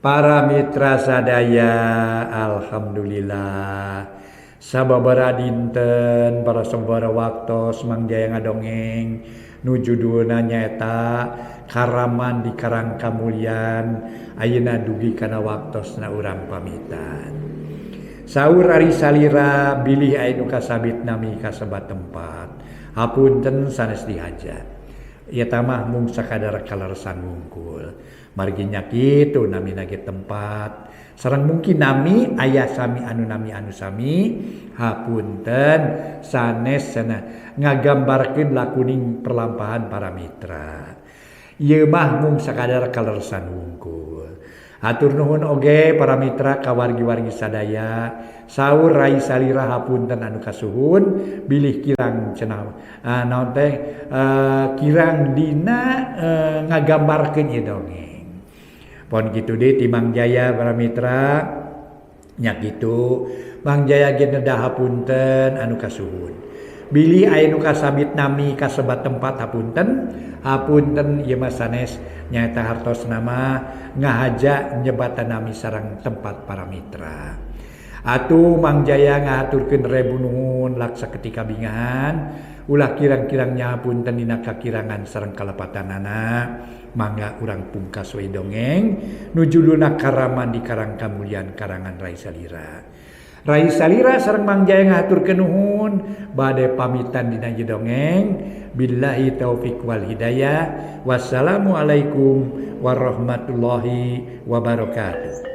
Para mitra sadaya, alhamdulillah. Sababaraha dinten para sababaraha waktos mangjaya ngadongeng nuju judulna nyaeta Karaman di Karang Kamulyan. Ayeuna dugi kana waktosna urang pamitan. Saur ari salira bilih aya nu kasabit nami kasebat tempat. Hapunten sanes dihajat. Ieu tamah mung sakadar kalersan wungkul. Margi nya kitu nami nage tempat. Sareng mungkin nami aya sami anu sami hapunten sanes sana ngagambarkeun lakuning perlampahan para mitra. Ieu mah mung sakadar kalersan wungkul. Hatur nuhun oge para mitra kawargi-wargi sadaya. Saur rai salira hapunten anu kasuhun bilih kirang cenah naon teh kirang dina ngagambarkeun ieu dongeng. Pon kitu deui ti Mang Jaya para mitra nya kitu Mang Jaya ge nedah hapunten anu kasuhun. Bilih aya nu kasabit nami kasebat tempat hapunten ieu mah sanes nyaeta hartosna mah ngahaja nyebatan nami sareng tempat para mitra. Atuh Mang Jaya ngahaturkeun rebu nuhun laksa ketika bingahan ulah kirang-kirang nyapunten dina kakirangan sareng kalepatanana. Mangga urang pungkas we dongeng nu judulna Karaman di Karang Kamulyan karangan Rai Salira. Rai Salira sareng Mang Jaya ngahaturkeun nuhun bade pamitan dina ieu dongeng. Billahi taufik wal hidayah. Wassalamualaikum warahmatullahi wabarakatuh.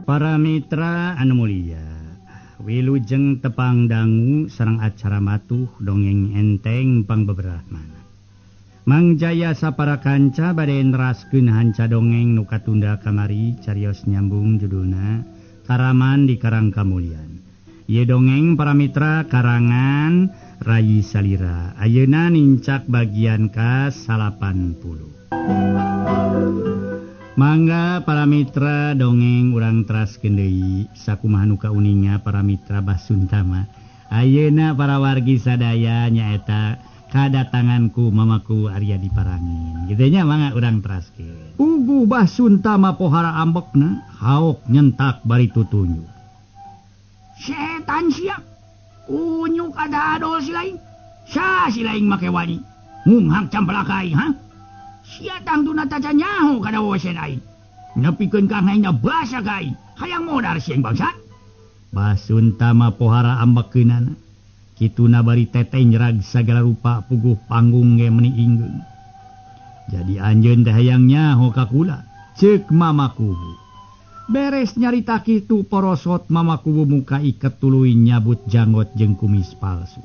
Para mitra anu mulia, wilujeng tepang dangu sareng acara matuh dongeng enteng pangbeberahmana. Mang Jaya sapara kanca bade neraskeun hanca dongeng nu katunda kamari carios nyambung judulna Karaman di Karang Kamulyan. Ieu dongeng para mitra karangan Rai Salira. Ayeuna nincak bagian ka 80. Mangga para mitra dongeng urang teraskeun deui sakumaha nu kauninga para mitra Basuntama. Ayeuna para wargi sadaya nyaeta kadatanganku mamaku Arya Diparangin. Kitu nya mangga urang teraskeun. Puguh Basuntama pohara ambekna haok nyentak bari tutunjuk. Setan sia. Unyuk ada adol si lain. Sa si lain make wani. Munghang campelakai ha? Sia tangtuna taca nyaho kada wawasen aing. Nepikeun kang aingna basa ka aing. Hayang modar siang bangsat. Basuntama pohara ambekeunana. Kituna bari teteh nyerag sagala rupa puguh panggung ge meuni inggeung. Jadi anjeun teh hayang nyaho ka kula. Ceuk mamakubu. Beres nyarita kitu porosot mamakubu muka iket tuluy nyabut janggot jeung kumis palsu.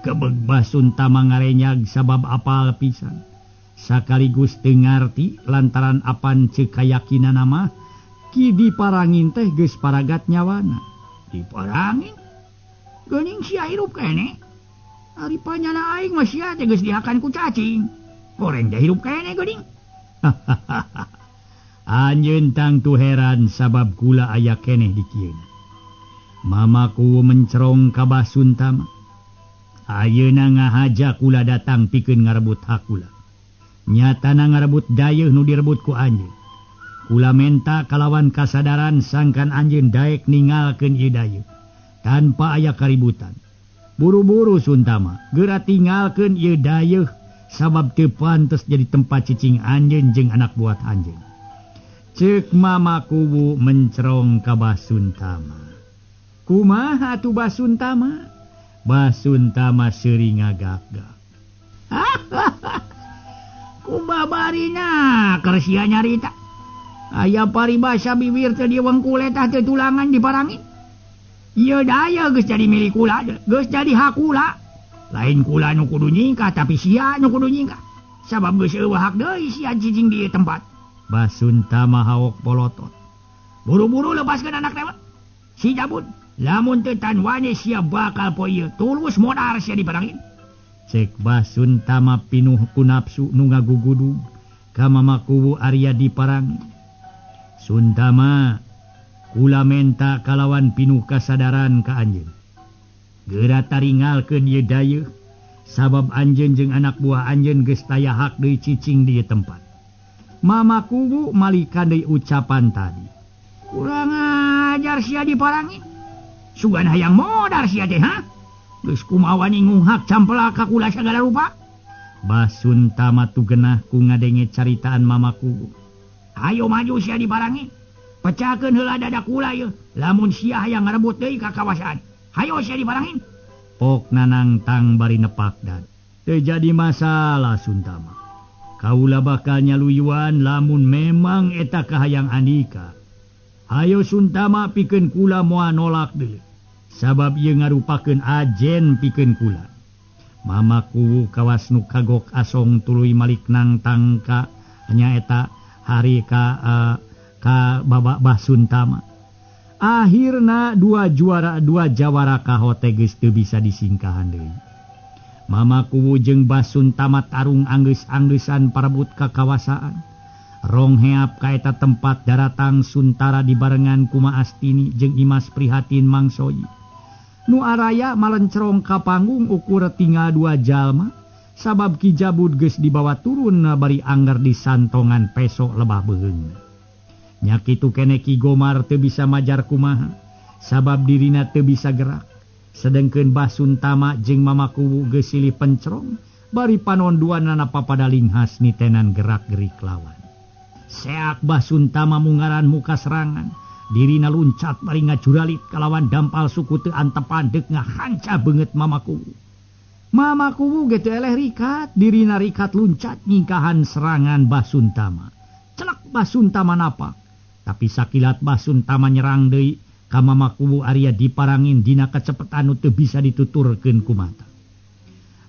Kebeg Basuntama ngarenyag sabab apal pisan. Sakaligus teu ngarti lantaran apan ceuk kayakinan mah Ki Diparangin teh geus paragat nyawana. Diparangin? Geuning sia hirup kene. Ari panyana aing mah sia teh geus dihakan ku cacing. Goreng teh hirup kene geuning. Anjeun tangtu heran sabab kula aya keneh di kieu. Mamaku mencerong ka Basuntama. Ayeuna ngahaja kula datang pikeun ngarebut hak kula. Nyatana ngarebut dayeuh nu direbut ku anjeun. Kula menta kalawan kasadaran sangkan anjeun daek ningalkeun ieu dayeuh tanpa aya kaributan. Buru-buru Suntama, geura tinggalkeun ieu dayeuh sabab teu pantes jadi tempat cicing anjeun jeung anak buah anjeun. Ceuk mamakubu mencerong ka Basuntama. Kumaha atuh Basuntama? Basuntama seuring ngagagak. Kubabarina keur sia nyarita. Aya paribasa bibir teu diwengkul eta teu tulangan Diparangin. Ieu daya geus jadi milik kula, geus jadi hak kula. Lain kula nu kudu nyingkah tapi sia nu kudu nyingkah. Sabab geus eueuh hak deui sia cicing di tempat. Basuntama haok polotot. Buru-buru lepaskeun anak lewat. Si Jabun, lamun teu tan wani sia bakal poe ieu tulus modar sia Diparangin. Cek Basuntama pinuh ku nafsu nu ngagugudug ka mamakubu Arya Diparangin. Suntama, kula menta kalawan pinuh kasadaran ka anjeun. Geura taringalkeun ieu dayeuh sabab anjeun jeung anak buah anjeun geus taya hak deui cicing di ieu tempat. Mama kubu malikan deui ucapan tadi. Kurang ajar sia diparangi. Sugan hayang modar sia teh ha? Geus kumaha ningung hak campelaka kula sagala rupa. Basun Tama tugenah ku ngadenge caritaan mama kubu. Ayo maju sia diparangi. Pecahkeun heula dada kula ieu. Lamun sia hayang ngarebut deui ka kawasan. Hayo sia diparangin. Pok nanang tang bari nepak dan. Teu jadi masalah Suntama. Kaula bakal nyaluyuan lamun memang eta kahayang Andika. Hayo Suntama pikeun kula moal nolak deui. Sabab ieu ngarupakeun ajen pikeun kula. Mamaku kawas nu kagok asong tuluy malik nang tangka nya eta hari ka babak Suntama. Akhirna dua jawara kahote geus teu bisa disingkahan deui. Mamaku jeung Suntama tarung anggeus-anggeussan parebut ka kawasaan. Rong heap ka eta tempat daratang Suntara dibarengan kuma Astini jeung Imas Prihatin Mangsoyi. Nu araya malencrong ka panggung ukur tinggal 2 jalma sabab Ki Jabud geus dibawa turun bari angger di santongan pesok lebah beheung. Nya kitu kene Ki Gomar teu bisa majar kumaha sabab dirina teu bisa gerak. Sedengkeun Suntama jeung Mama Kuwu geus silih pencrong bari panonduanana papada linghas nitenan gerak-gerik lawan. Seak Suntama mungaran muka serangan, dirina luncat bari ngajuralit kalawan dampal suku teu antepan deuk ngahanca beungeut Mama Kuwu. Mama Kuwu ge teu eleh rikat, dirina rikat luncat nyingkahan serangan Suntama. Celek Suntama napak. Tapi sakilat Suntama nyerang deui ka Mama Kuwu Arya diparangin dina kacepetan nu teu bisa dituturkeun ku mata.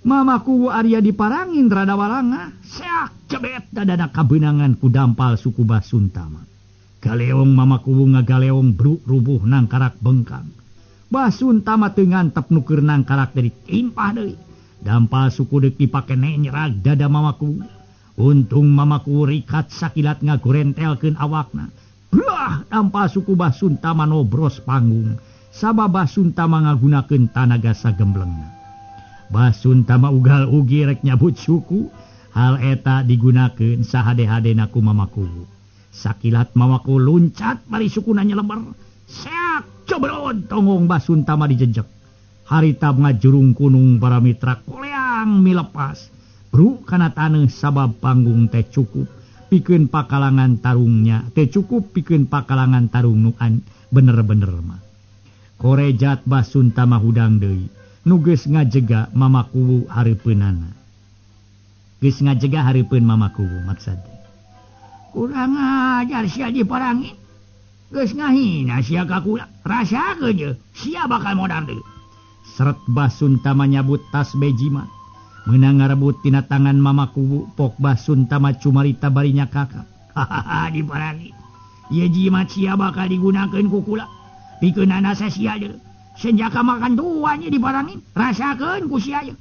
Mama Kuwu Arya diparangin rada walangah, seak cebet dadana kabeunangan ku dampal suku Suntama. Galeong Mama Kuwu ngagaleong bruk rubuh nang karak bengkang. Suntama teu ngantep nu keur nang karak dari timpah deui. Dampal suku deuk dipake nyerag dada Mama Kuwu. Untung Mama Kuwu rikat sakilat ngagorentelkeun awakna. Brah, dampal suku Suntama nobros panggung. Sabab Suntama ngagunakeun tanaga sagemblengna. Suntama ugal-ugi rek nyabut suku. Hal eta digunakeun sahade-hadena ku Mama Kuwu. Sakilat Mama Kuwu luncat bari sukuna nyeleber. Seak cobrod tongong Suntama dijejek. Harita ngajurung kunung para mitra koleang milepas. Bru kana taneuh sabab panggung teh cukup. Pikeun pakalangan tarungnya teh cukup pikeun pakalangan tarung nu bener-bener mah. Korejat Suntama hudang deui nu geus ngajega Mama Kuwu hareupeunana. Geus ngajega hareupeun Mama Kuwu maksudna. Kurang ajar sia diparangin. Geus ngahina sia ka kula. Rasakeun je sia bakal modal deui. Seret Suntama nyabut tas bejimat. Meunang ngarebut tina tangan Mama Kuwu, pok Suntama cumarita barinya kakak. Hahaha diparangi. Ieu jimat sia bakal digunakeun ku kula. Pikeunana sia deui. Senjaka makan tuanya diparangin. Rasakeun ku sia ye.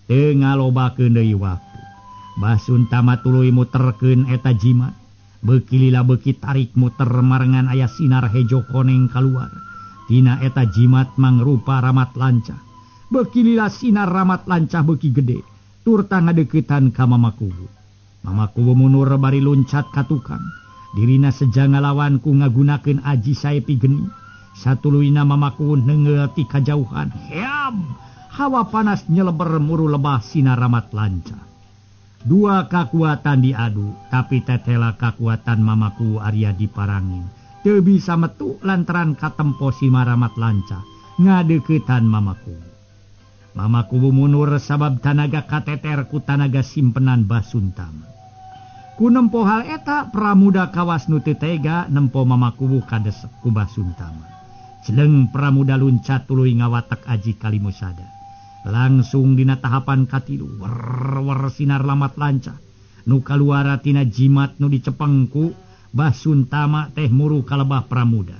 Teu ngalobakeun deui waktu. Suntama tuluy muterkeun eta jimat. Beuki lila beuki tarik muter marengan aya sinar hejo koneng kaluar. Tina eta jimat mangrupa ramat lancah. Beuki lila sinar ramat lancah beuki gede. Turta ngadeuketan ka Mama Kuwu. Mama Kuwu munur bari luncat ka tukang. Dirina sejang ngalawan ku ngagunakeun aji saepi geni. Satuluyna Mama Kuwu neungeul ti kajauhan. Heam! Hawa panas nyeleber muru lebah sinar ramat lancah. Dua kakuatan diadu, tapi tetela kakuatan Mama Kuwu Arya diparangin. Teu bisa metu lantaran katempo si ramat lancah. Ngadeuketan Mama Kuwu. Mama Kuwu munur sabab tanaga kateter ku tanaga simpenan Suntama. Ku nempo hal eta pramuda kawas nu teu tega nempo Mama Kuwu kadesek ku Suntama. Jeleng pramuda luncat tuluy ngawatek aji kalimusada. Langsung dina tahapan katilu wer sinar lamat lancah. Nu kaluara tina jimat nu dicepengku Suntama teh muru kalebah pramuda.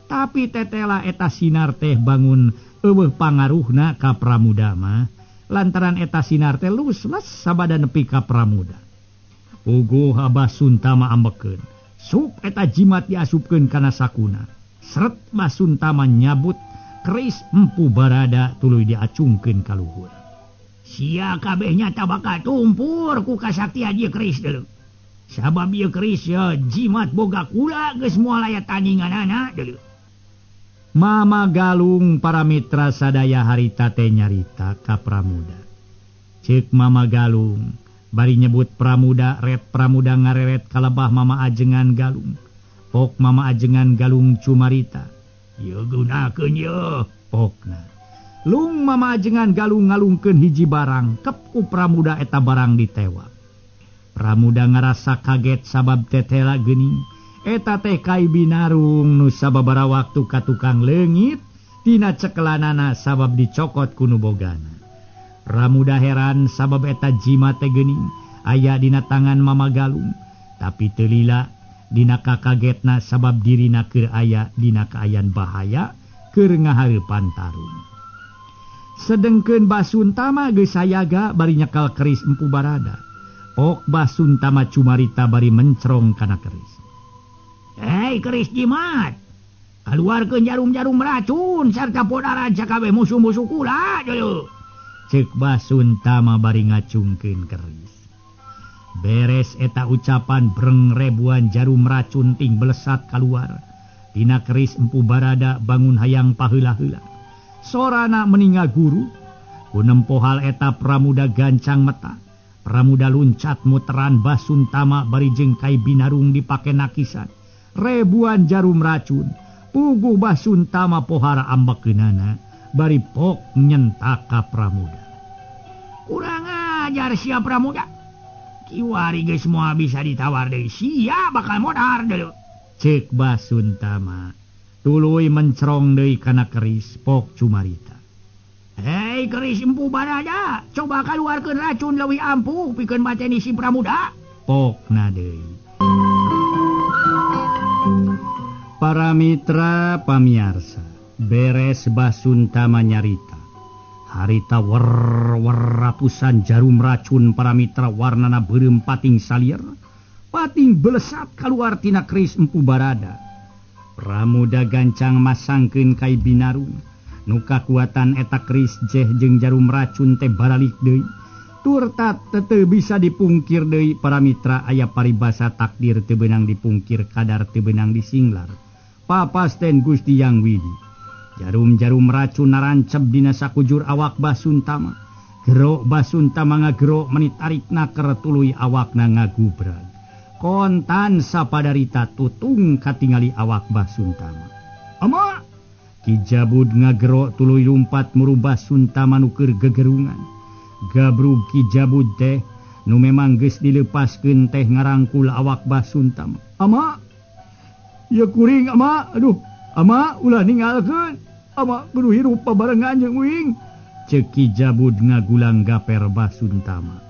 Tapi tetela eta sinar teh bangun eueuh pangaruhna ka pramuda mah. Lantaran eta sinar teh lusles sabada nepi ka pramuda. Puguh Suntama ambekeun. Sup eta jimat diasupkeun kana sakuna. Seret Suntama nyabut keris Empu Barada tuluy diacungkeun ka luhur. Sia kabehnya tabaka tumpur ku kasaktian ieu keris deuleu. Sabab ieu keris ya jimat boga kula geus moal aya tandinganana deuleu. Mama Galung para mitra sadaya harita teh nyarita ka Pramuda. Ceuk Mama Galung bari nyebut Pramuda, ret Pramuda ngareret kalebah Mama Ajengan Galung. Pok Mama Ajengan Galung cumarita. Ieu gunakeun yeuh pokna. Lung Mama Ajengan Galung ngalungkeun hiji barang, kep ku Pramuda eta barang ditewak. Pramuda ngarasa kaget sabab tetela geuning. Eta teh Kai Binarung nu sababara waktu ka tukang leungit tina cekelanana sabab dicokot ku nu bogana. Pramuda heran sabab eta jimat teh geuning aya dina tangan Mama Galung, tapi teu lila dina kakagetna sabab dirina keur aya dina kaayan bahaya keur ngahareupan tarung. Sedengkeun Basuntama geus sayaga bari nyekal keris Empu Barada. Pok Basuntama cumarita bari mencrong kana keris. Hei keris jimat, keluarkeun jarum-jarum racun sarta podaran sakabeh musuh-musuh kula deuleu. Ceuk Basuntama bari ngacungkeun keris. Beres eta ucapan breng ribuan jarum racun ting belesat kaluar. Dina keris Empu Barada bangun hayang paheula-heula. Sorana meninga guru. Kunempo hal eta Pramuda gancang mata. Pramuda luncat muteran Basuntama bari jeung Kai Binarung dipake nakisan. Ribuan jarum racun. Puguh Basuntama pohara ambekeunana bari pok nyentak ka Pramuda. Kurang ajar sia Pramuda. Kiwari geus moal bisa ditawar deui sia bakal modar deuleu. Ceuk Basuntama tuluy mencrong deui kana keris pok cumarita. Hei keris Empu Barada, coba kaluarkeun racun leuwih ampuh pikeun mateni si Pramuda. Pokna deui. Para mitra pamiarsa, beres Basuntama nyarita. Harita ratusan jarum racun para mitra warnana beureum pating salir, pating belesat kaluar tina keris Empu Barada. Pramuda gancang masangkeun Kai Binarung, nu kakuatan eta keris jeh jeung jarum racun teh baralik deui. Turtat teu bisa dipungkir deui para mitra aya paribasa takdir teu beunang dipungkir kadar teu beunang disinglar. Papasten Gusti Yang Widi. Jarum-jarum racun narancep dina sakujur awak Basuntama. Gerok Basuntama ngagerok menit arikna keur tuluy awakna ngagubrag. Kontan sapadarita tutung katingali awak Basuntama. Ama, Ki Jabud ngagerok tuluy lumpat muru Basuntama nu keur gegerungan. Gabrug Ki Jabud teh nu memang geus dilepaskeun teh ngarangkul awak Basuntama. ama, Ya kuring ama, aduh, ama ulah ninggalkeun. Ama kudu hirup pabarengan jeung uing. Ceuk Ki Jabud ngagulang gaper Basuntama.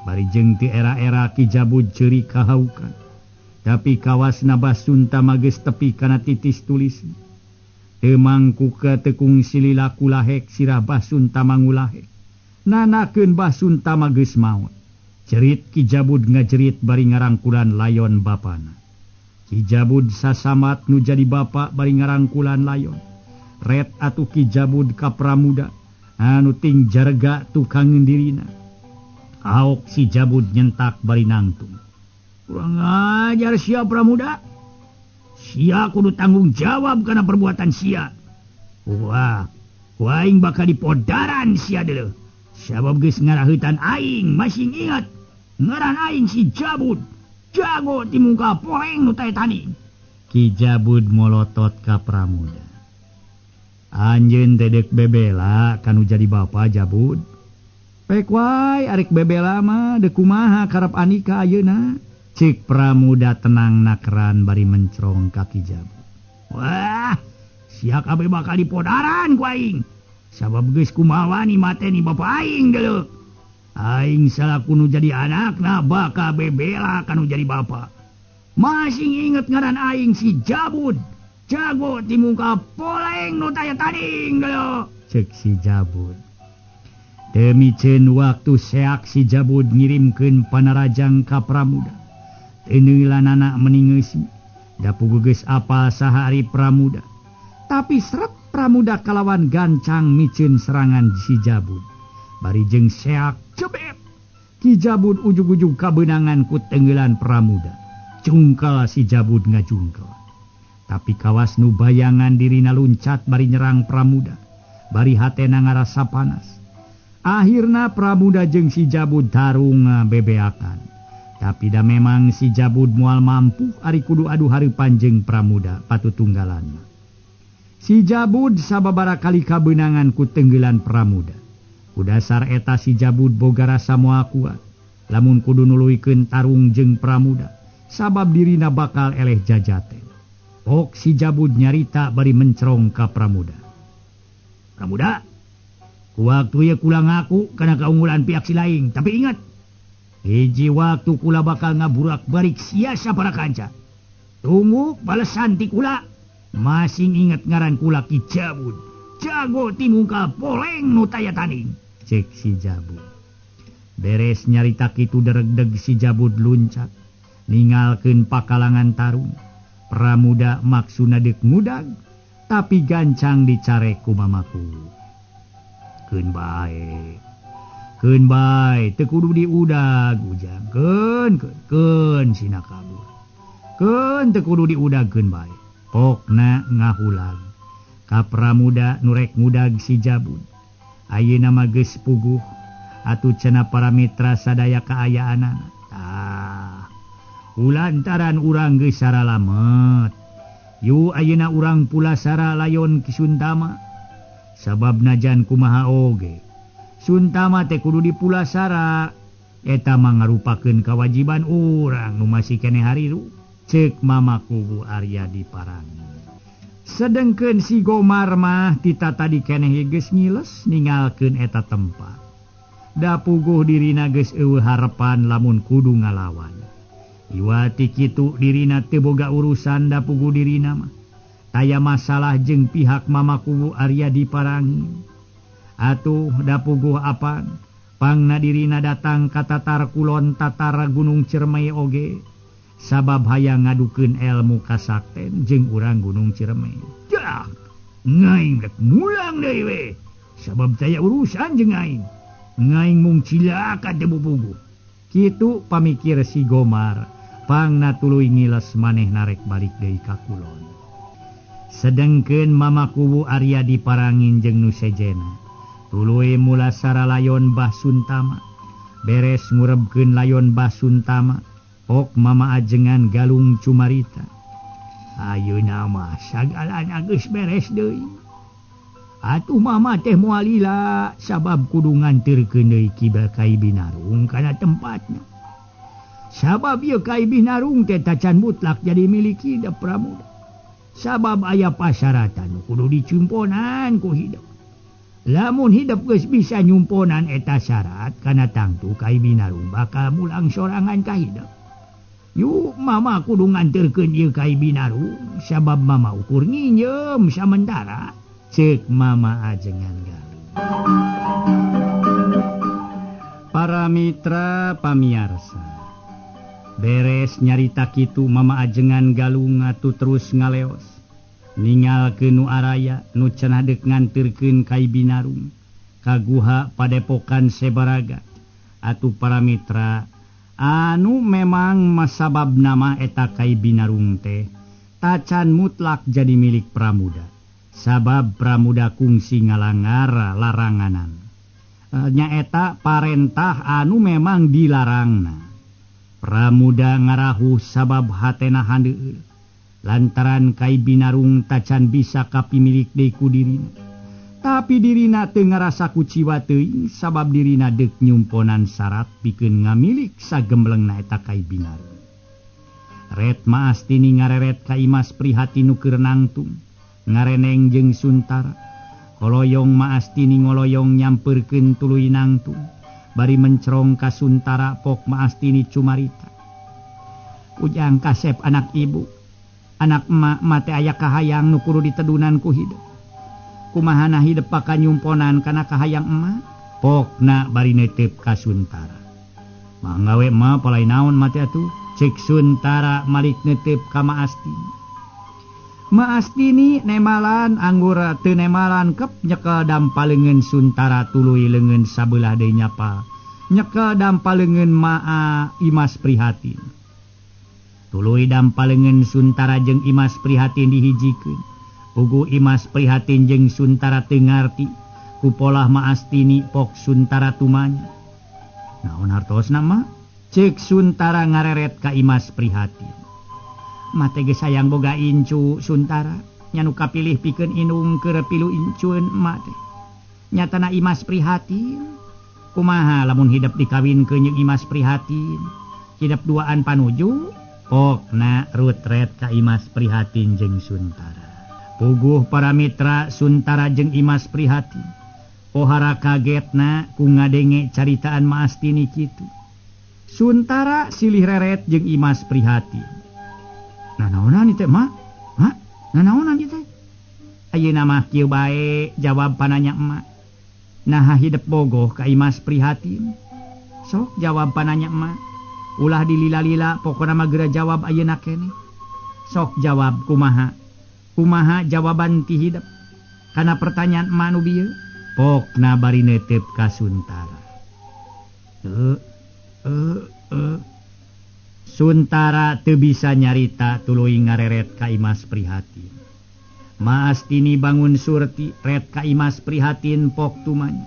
Bari jeung ti era-era Ki Jabud ceuri kahaukan. Tapi kawasna Basuntama geus tepi kana titis tulisna. Teu mangku ke tekung silila kulahek sirah Basuntama ngulahek. Nanakeun Basuntama geus maot. Cerit Ki Jabud ngajerit bari ngarangkulan layon bapana. Ki Jabud sasamat nu jadi bapa bari ngarangkulan layon. Ret atuh Ki Jabud ka Pramuda anu ting jarega tukangeun dirina. Aok si Jabud nyentak bari nangtung. kurang ajar sia Pramuda. Sia kudu tanggung jawab kana perbuatan sia. Wah, aing bakal dipodaran sia deuleu. Sabab geus ngaraheutan aing masih ingat. Ngaran aing si Jabud. Jago di muka poeng nu teh tani. Ki Jabud molotot ka Pramuda. Anjeun teh deuk bebela kanu jadi bapa Jabud. Pek wae arek bebela mah deuk kumaha karep anika ayeuna. Cik Pramuda tenang nakeran bari mencrong ka Ki Jabud. Wah, sia kabeh bakal dipodaran ku aing. Sabab geus kumaha wani mateni bapa aing deuleu. Aing salaku nu jadi anakna bakal bebela kanu jadi bapa. Masih inget ngaran aing si Jabud. Jago di muka poleng nu taya tading deuleu. Cek si Jabud. Demiceun waktu seak si Jabud ngirimkeun panarajang ka Pramuda. Teuneulana meningeussi. Da puguh geus apal sahari Pramuda. Tapi seret Pramuda kalawan gancang micin serangan si Jabud. Bari jeung seak cebet. Ki Jabud ujug-ujug kabenangan ku tenggelan Pramuda. Cungkel si Jabud ngajungkel. Tapi kawas nu bayangan dirina luncat bari nyerang Pramuda. Bari hatena ngarasa panas. Akhirna Pramuda jeung si Jabud tarung bebeakan. Tapi dah memang si Jabud moal mampu ari kudu adu hareupan jeung Pramuda patutunggalanna. Si Jabud sababara kali kabenangan ku tenggelan Pramuda. Ku dasar eta si Jabud boga rasa moal kuat. Lamun kudu nuluykeun tarung jeung Pramuda. Sabab dirina bakal eleh jajaten. Pok si Jabud nyarita bari mencrong ka Pramuda. Pramuda, ku waktu ya kula ngaku kana kaunggulan pihak si laing. Tapi ingat, hiji waktu kula bakal ngaburak barik siasa para kanca. Tunggu balesan ti kula. Masing inget ngaran kula Ki Jabud. Jago timungkal poleng nu taya tanding. Cek si Jabud. Beres nyarita kitu dereg-deg si Jabud luncat. Ningalkeun pakalangan tarung. Pramuda maksuna deuk ngudag. Tapi gancang dicarek ku mamaku. Keun bae. Keun bae. Teu kudu diudag ujang. Keun sina kabur. Keun teu kudu diudag keun bae. Pokna ngahulag. Ka Pramuda nurek ngudag si Jabud. Ayeuna mah geus puguh. Atuh cenah para mitra sadaya kaayaanana. Kulantaran urang geus saralamet. Yu ayeuna urang pula sara layon ki Suntama. Sabab najan kumaha oge. Suntama teh kudu dipulasara. Eta mah ngarupakeun kawajiban urang nu masih keneh hariru. Cek mamaku Bu Arya Diparangi. Sedengkeun si Gomar mah tita tadi keneh geus ngiles ningalkeun eta tempat. Da puguh dirina geus eueuh harepan lamun kudu ngalawan. Iwati kitu dirina teu boga urusan da puguh dirina mah. Taya masalah jeung pihak mamaku Bu Arya Diparangi. Atuh da puguh apan pangna dirina datang ka tatar kulon tatar Gunung Ciremay oge. Sabab hayang ngadukeun ilmu kasakten jeung urang Gunung Ciremay. Dah, ngaing rek mulang deui we. Sabab taya urusan jeung aing. Ngaing mung cilaka teu bubugu. Kitu pamikir si Gomar, pangna tuluy ngiles maneh narek balik deui ka kulon. Sedengkeun mamaku Bu Arya Diparangin jeung nu sejena. Tuluy mulasara layon Bah Suntama. Beres ngurebkeun layon Bah Suntama. Pok mama ajengan galung cumarita. Ayeuna mah sagalana geus beres deui. Atuh mama teh moal lila sabab kudu nganterkeun deui Ki Kai Binarung kana tempatna. Sabab ieu Kai Binarung teh tacan mutlak jadi milik hidup Pramuda. Sabab aya pasyaratan kudu dicumponan ku hidup. Lamun hidup geus bisa nyumponan eta syarat kana tangtu Kai Binarung bakal mulang sorangan ka hidup. Yuk mama kudu nganterkeun ieu Kai Binarung sabab mama ukur nginjem samentara. Cek mama ajengan galung. Para mitra pamiarsa. Beres nyarita kitu mama ajengan galung atuh terus ngaleos. Ningalkeun nu araya nu cenah deuk nganterkeun Kai Binarung ka guha Padepokan Sebaraga. Atuh para mitra anu memang masabab nama eta Kai Binarung teh tacan mutlak jadi milik Pramuda. Sabab Pramuda kungsi ngalanggar laranganan. Nyaeta parentah anu memang dilarangna. Pramuda ngarahu sabab hatena handeueul. Lantaran Kai Binarung tacan bisa kapimilik deui ku dirina. Tapi dirina teu ngarasa kuciwa teuing sabab dirina deuk nyumponan syarat pikeun ngamilik sagemblengna eta Kai Binarung. Ret Maastini ngareret ka Imas Prihatin nu keur nangtung. Ngareneng jeung Suntara. Holoyong Maastini ngoloyong nyampeurkeun tuluy nangtung. Bari mencrong ka Suntara pok Maastini cumarita. Ujang kasep anak ibu. Anak emak mate aya kahayang nu kudu ditedunan ku hidup. Kumahana hidup paka nyumponan kana kahayang emak. Pokna bari netep ka Suntara. Manggawe emak palai naon mate atuh. Cek Suntara malik netep ka Maastini. Maastini nemalan anggur teu nemalan kep nyekel dampalengeun Suntara tuluy leungeun sabelah deui nyapa. Nyekel dampalengeun Maa Imas Prihatin. Tuluy dampalengeun Suntara jeung Imas Prihatin dihijikeun. Puguh Imas Prihatin jeung Suntara teu ngarti ku polah Maastini pok Suntara tumanya. Naon hartosna mah? Ceuk Suntara ngareret ka Imas Prihatin. Mate ge sayang boga incu Suntara nyanu kapilih pikeun inung keur pilu incueun mate. Nyatana Imas Prihatin kumaha lamun hidup dikawinkeun jeung Imas Prihatin hidup duaan panuju pokna rutret ka Imas Prihatin jeung Suntara. Puguh para mitra Suntara jeung Imas Prihatin pohara kagetna ku ngadenge caritaan Maastini kitu. Suntara silih reret jeung Imas Prihatin. Nanaonan ieu teh mah? Hah? Nanaonan ieu teh? Ayeuna mah kieu bae jawab pananya emak. Nah hidup bogoh ka Imas Prihatin. Sok jawab pananya emak. Ulah dilila-lila pokona mah geura jawab ayeuna keneh. Sok jawab kumaha? Kumaha jawaban ti hidup? Kana pertanyaan emak nu bieu pokna bari neuteup ka Suntara. Suntara teu bisa nyarita tuluy ngareret ka Imas Prihatin. Maastini bangun surti ret ka Imas Prihatin pok tumanya.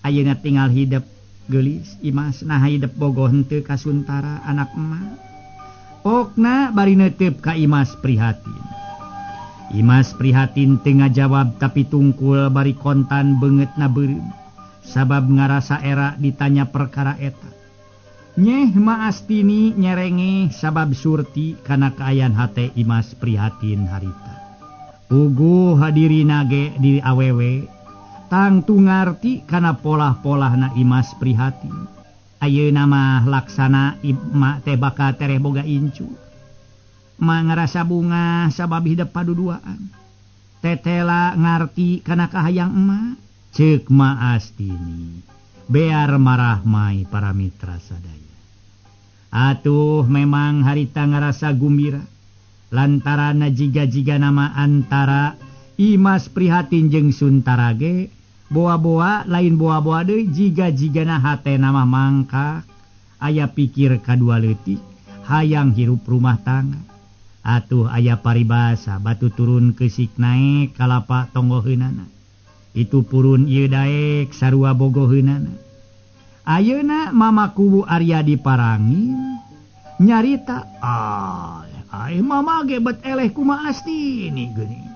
Ayeuna tinggal hidup geulis Imas nah hidup bogoh henteu ka Suntara anak emak. Pokna bari neuteup ka Imas Prihatin. Imas Prihatin teu ngajawab tapi tungkul bari kontan beungeutna beureum sabab ngarasa era ditanya perkara eta. Nyeh Maastini nyerenge sabab surti kana kaayaan hate Imas Prihatin harita. Puguh hadirina ge di awewe tang tungarti kana polah-polahna Imas Prihatin. Ayeuna mah laksana mak teh bakal tereh boga incu. Ma ngarasa bunga sabab hidup paduduaan. Tetela ngarti kana kahayang emak ceuk Maastini. Bear marah mai para mitra sadaya. Atuh memang harita ngarasa gumbira lantaran jiga-jiga nama antara Imas Prihatin jeung Suntara ge boa-boa lain boa-boa deui jiga-jigana hate nama mangka aya pikir kadua leutik hayang hirup rumah tangga. Atuh aya paribasa batu turun keusik naek kalapa tonggoheunana. Itu purun ieu daek sarua bogoheunana. Ayeuna mama kubu Arya diparangin nyarita ay mama ge bet eleh ku Maastini geuning.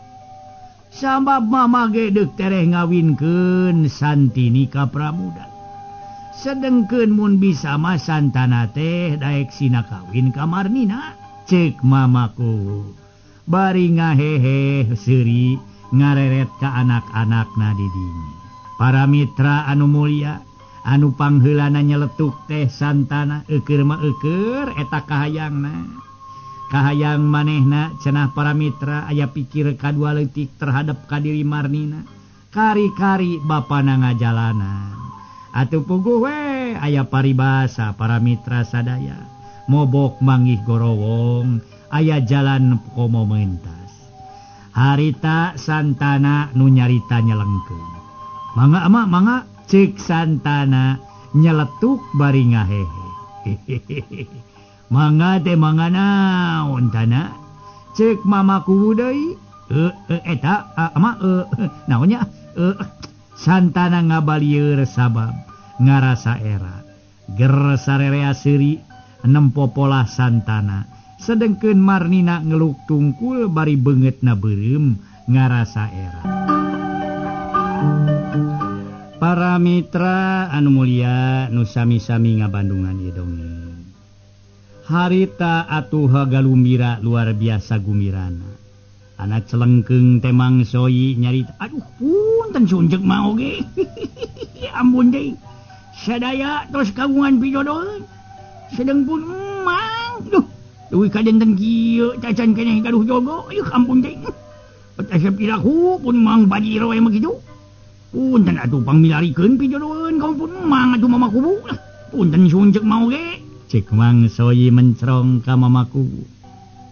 Sabab mama ge deuk tereh ngawinkeun Santini ka Pramuda. Sedengkeun mun bisa mah Santana teh daek sina kawin ka Marnina ceuk mamaku. Bari ngahehe seuri ngareret ka anak-anakna di dinya. Para mitra anu mulya anu pangheulana nyeletuk teh Santana eukeur mah eukeur eta kahayangna. Kahayang manehna cenah para mitra aya pikir kadua leutik terhadap kadiri Marnina. Kari-kari bapana ngajalanan. Atuh puguh we aya paribasa para mitra sadaya. Mobok manggih gorowong aya jalan komo mentas. Harita Santana nu nyarita nyelengkeun. Mangga emak mangga ceuk Santana nyeletuk bari ngahehe. Mangga teh mangga naon tana? Ceuk mamaku deui. Eta emak naonnya? Santana ngabalieur sabab ngarasa era. Ger sarerea seuri nempo pola Santana. Sedengkeun Marnina ngeluk tungkul bari beungeutna beureum ngarasa era. Para mitra anu mulia nu sami-sami ngabandungan ieu dongeng. Harita atuh galumbira luar biasa gumbirana. Anak celengkeung teh mangsoi nyarita. Aduh punten sunjeuk mah oge. Ampun deui. Sadaya tos kagungan pijodoheun. Sedeng pun emang. Duh kadenten kieu cacan keneh gaduh jogo. Ampun deui. Asa piraku pun mang bajiro we begitu. Punten atuh pangmilarikeun pijodoheun kaum pun mang atuh mama kubu. Punten sunjeuk mau ge. Cek Mang Soyi mencerong ka mama kubu.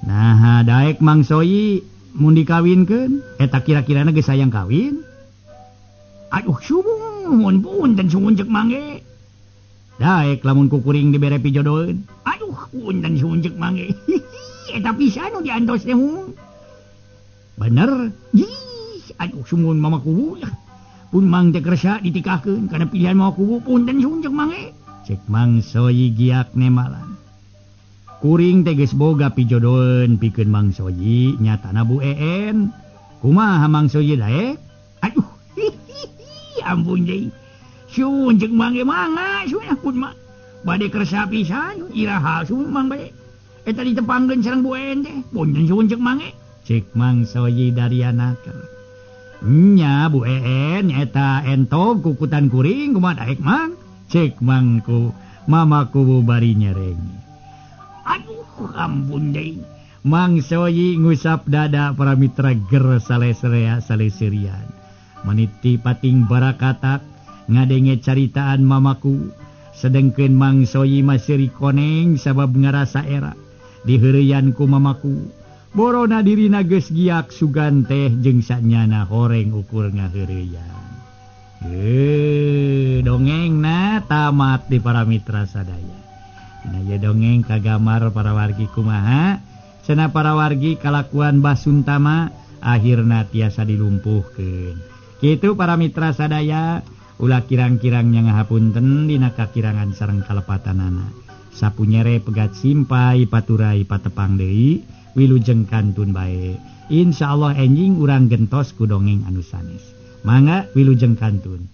Nah daek Mang Soyi mun dikawinkeun eta kira-kirana geus sayang kawin. Aduh sumun punten sumun cek mangge. Daek lamun ku kuring dibere pijodoeun. Aduh punten sumun cek mangge. Eta pisan nu diantos teh mun. Bener. Aduh sumun mama kubu lah. Pun mang teh kersa ditikahkeun kana pilihan mama kubu punten sumun cek mangge. Cek Mang Soyi giak nemalan. Kuring teh geus boga pijodoeun pikeun Mang Soyi nyatana Bu Een. Kumaha Mang Soyi daek? Aduh. Ampun deui. Sumun cek mangge mangga sunya pun mah. Bade kersa pisan iraha sumun mang bade. Eta ditepangkeun sareng Bu Een teh. Punten sumun cek mangge. Cek Mang Soyi dari anaker. Nya Bu Een eta entog kukutan kuring kumaha daek Mang? Cek Mangku, mamaku bari nyerengi. Aduh, ampun deui. Mang Soyi ngusap dada para mitra ger salesrea saleserian. Meniti pating barakatak ngadenge caritaan mamaku. Sedengkeun Mang Soyi masih koneng sabab ngarasa era. Diheureyan ku mamaku. Borona dirina geus giak sugan teh jeung sanyana horeng ukur ngaheureyan. Dongeng na tamat di para mitra sadaya. Dina dongeng kagamar para wargi kumaha cenah para wargi kalakuan Basuntama akhirna tiasa dilumpuhkeun. Kitu para mitra sadaya ulah kirang-kirang nya ngahapunten dina kakirangan sareng kalepatanana. Sapunyere pegat simpai paturai patepang deui wilujeng kantun bae. Insyaallah enjing urang gentos ku dongeng anu sanes. Mangga wilujeng kantun.